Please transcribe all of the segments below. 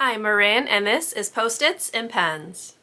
I'm Marin, and this is Post-its and Pens.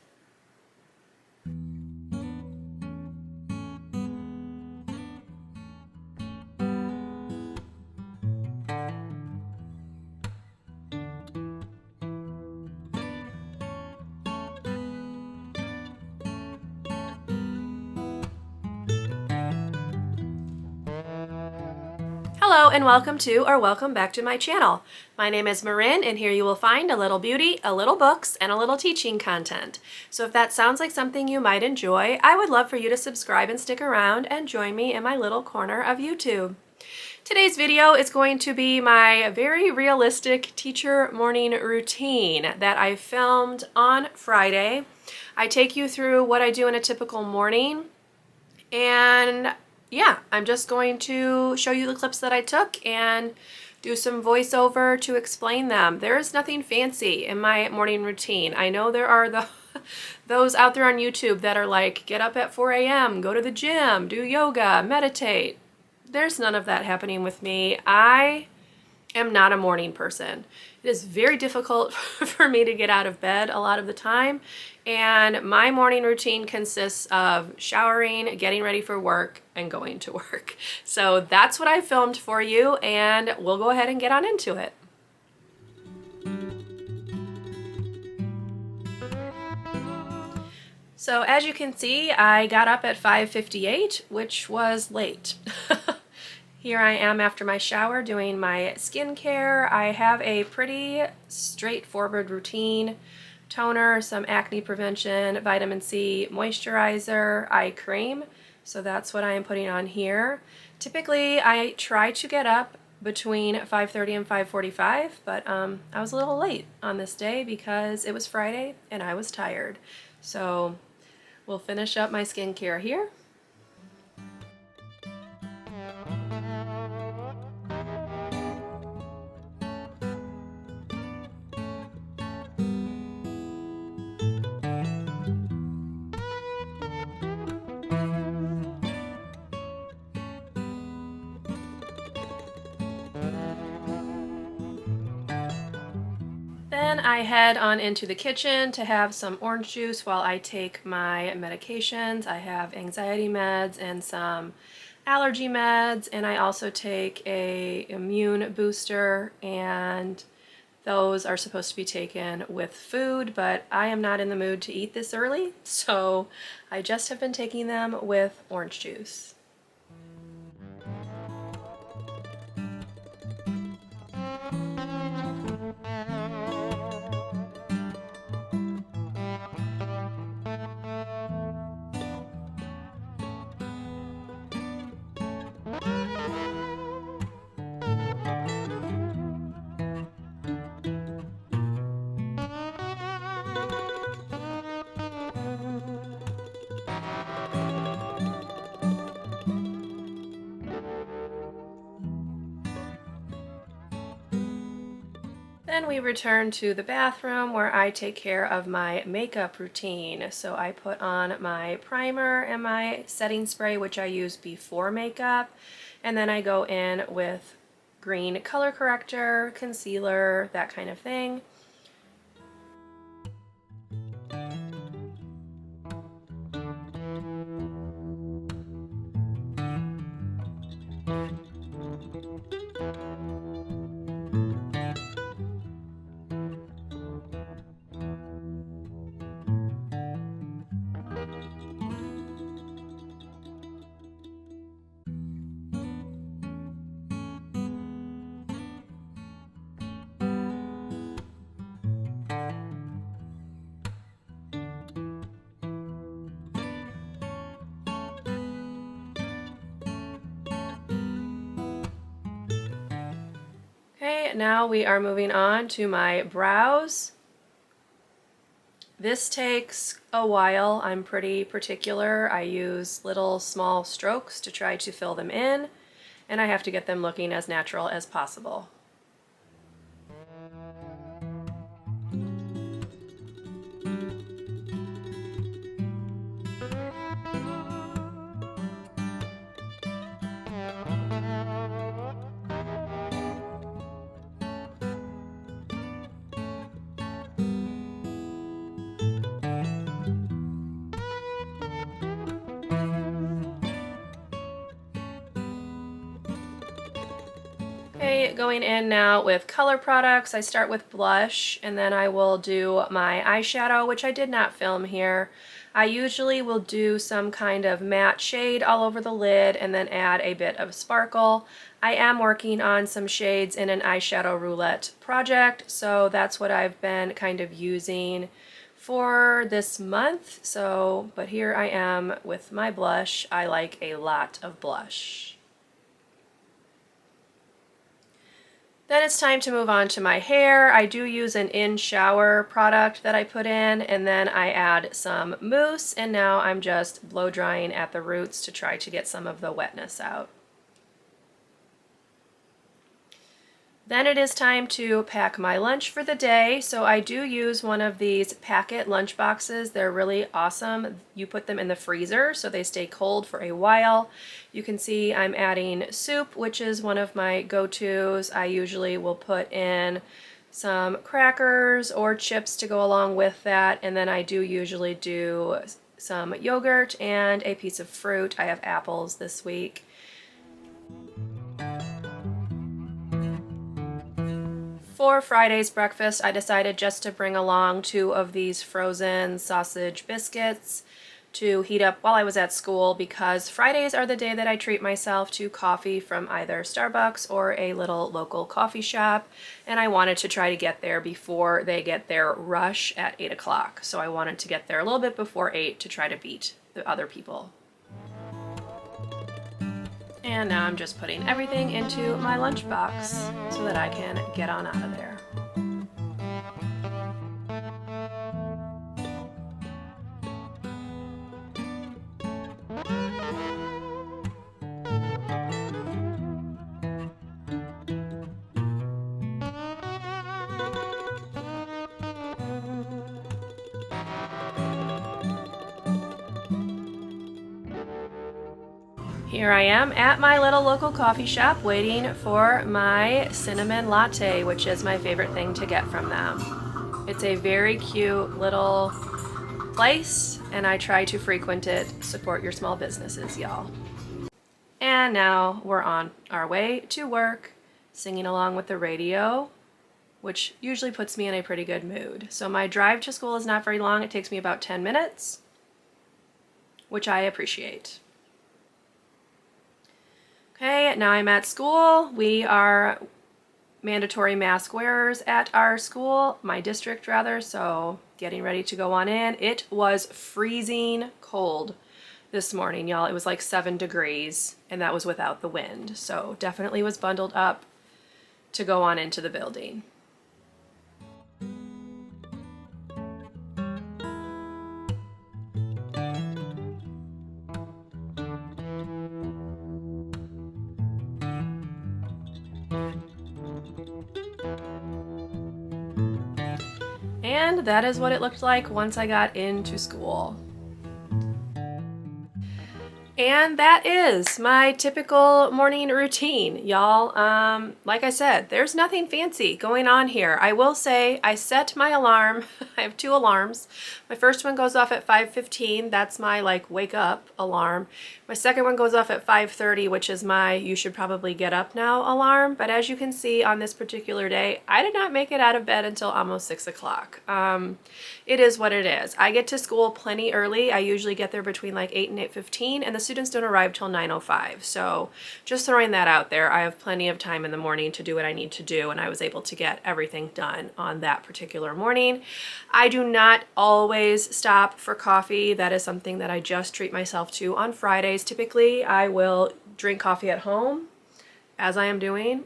Hello and welcome to or welcome back to my channel. My name is Marin, and here you will find a little beauty, a little books, and a little teaching content. So if that sounds like something you might enjoy, I would love for you to subscribe and stick around and join me in my little corner of YouTube. Today's video is going to be my very realistic teacher morning routine that I filmed on Friday. I take you through what I do in a typical morning, and yeah, I'm just going to show you the clips that I took and do some voiceover to explain them. There is nothing fancy in my morning routine. I know there are those out there on YouTube that are like, get up at 4 a.m., go to the gym, do yoga, meditate. There's none of that happening with me. I am not a morning person. It is very difficult for me to get out of bed a lot of the time, and my morning routine consists of showering, getting ready for work, and going to work. So that's what I filmed for you, and we'll go ahead and get on into it. So as you can see, I got up at 5:58, which was late. Here I am after my shower doing my skincare. I have a pretty straightforward routine: toner, some acne prevention, vitamin C, moisturizer, eye cream. So that's what I am putting on here. Typically I try to get up between 5:30 and 5:45, but I was a little late on this day because it was Friday and I was tired. So we'll finish up my skincare here. Then I head on into the kitchen to have some orange juice while I take my medications. I have anxiety meds and some allergy meds, and I also take a immune booster, and those are supposed to be taken with food, but I am not in the mood to eat this early, so I just have been taking them with orange juice. Then we return to the bathroom where I take care of my makeup routine. So I put on my primer and my setting spray, which I use before makeup, and then I go in with green color corrector, concealer, that kind of thing. Okay, now we are moving on to my brows. This takes a while. I'm pretty particular. I use little small strokes to try to fill them in, and I have to get them looking as natural as possible. Okay, going in now with color products. I start with blush and then I will do my eyeshadow, which I did not film here. I usually will do some kind of matte shade all over the lid and then add a bit of sparkle. I am working on some shades in an eyeshadow roulette project, so that's what I've been kind of using for this month. So, but here I am with my blush. I like a lot of blush. Then it's time to move on to my hair. I do use an in-shower product that I put in, and then I add some mousse, and now I'm just blow drying at the roots to try to get some of the wetness out. Then it is time to pack my lunch for the day. So I do use one of these packet lunch boxes. They're really awesome. You put them in the freezer so they stay cold for a while. You can see I'm adding soup, which is one of my go-tos. I usually will put in some crackers or chips to go along with that, and then I do usually do some yogurt and a piece of fruit. I have apples this week. For Friday's breakfast, I decided just to bring along 2 of these frozen sausage biscuits to heat up while I was at school, because Fridays are the day that I treat myself to coffee from either Starbucks or a little local coffee shop, and I wanted to try to get there before they get their rush at 8 o'clock. So I wanted to get there a little bit before 8 to try to beat the other people. And now I'm just putting everything into my lunchbox so that I can get on out of there. Here I am at my little local coffee shop waiting for my cinnamon latte, which is my favorite thing to get from them. It's a very cute little place, and I try to frequent it. Support your small businesses, y'all. And now we're on our way to work, singing along with the radio, which usually puts me in a pretty good mood. So my drive to school is not very long. It takes me about 10 minutes, which I appreciate. Okay, now I'm at school. We are mandatory mask wearers at our school, my district rather, so getting ready to go on in. It was freezing cold this morning, y'all. It was like 7 degrees, and that was without the wind. So definitely was bundled up to go on into the building. And that is what it looked like once I got into school. And that is my typical morning routine, y'all. Like I said, there's nothing fancy going on here. I will say I set my alarm. I have 2 alarms. My first one goes off at 5:15. That's my like wake up alarm. My second one goes off at 5:30, which is my you should probably get up now alarm. But as you can see on this particular day, I did not make it out of bed until almost 6 o'clock. It is what it is. I get to school plenty early. I usually get there between like 8 and 8:15, and the students don't arrive till 9:05. So just throwing that out there, I have plenty of time in the morning to do what I need to do, and I was able to get everything done on that particular morning. I do not always stop for coffee. That is something that I just treat myself to on Fridays. Typically, I will drink coffee at home, as I am doing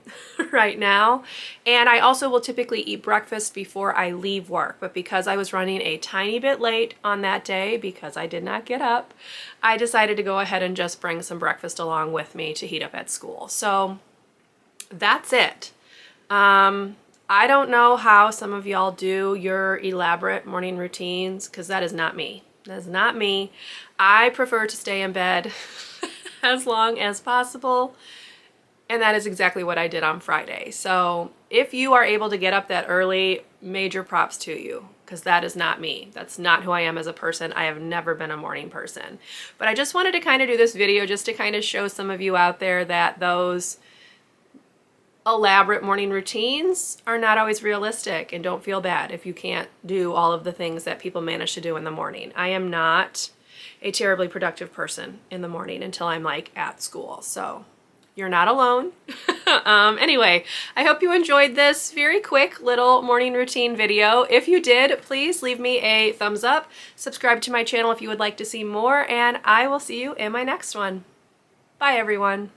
right now. And I also will typically eat breakfast before I leave work. But because I was running a tiny bit late on that day, because I did not get up, I decided to go ahead and just bring some breakfast along with me to heat up at school. So that's it. I don't know how some of y'all do your elaborate morning routines, because that is not me. That is not me. I prefer to stay in bed as long as possible. And that is exactly what I did on Friday. So if you are able to get up that early, major props to you, because that is not me. That's not who I am as a person. I have never been a morning person. But I just wanted to kind of do this video just to kind of show some of you out there that those elaborate morning routines are not always realistic, and don't feel bad if you can't do all of the things that people manage to do in the morning. I am not a terribly productive person in the morning until I'm like at school, so you're not alone. Anyway, I hope you enjoyed this very quick little morning routine video. If you did, please leave me a thumbs up, subscribe to my channel if you would like to see more, and I will see you in my next one. Bye everyone.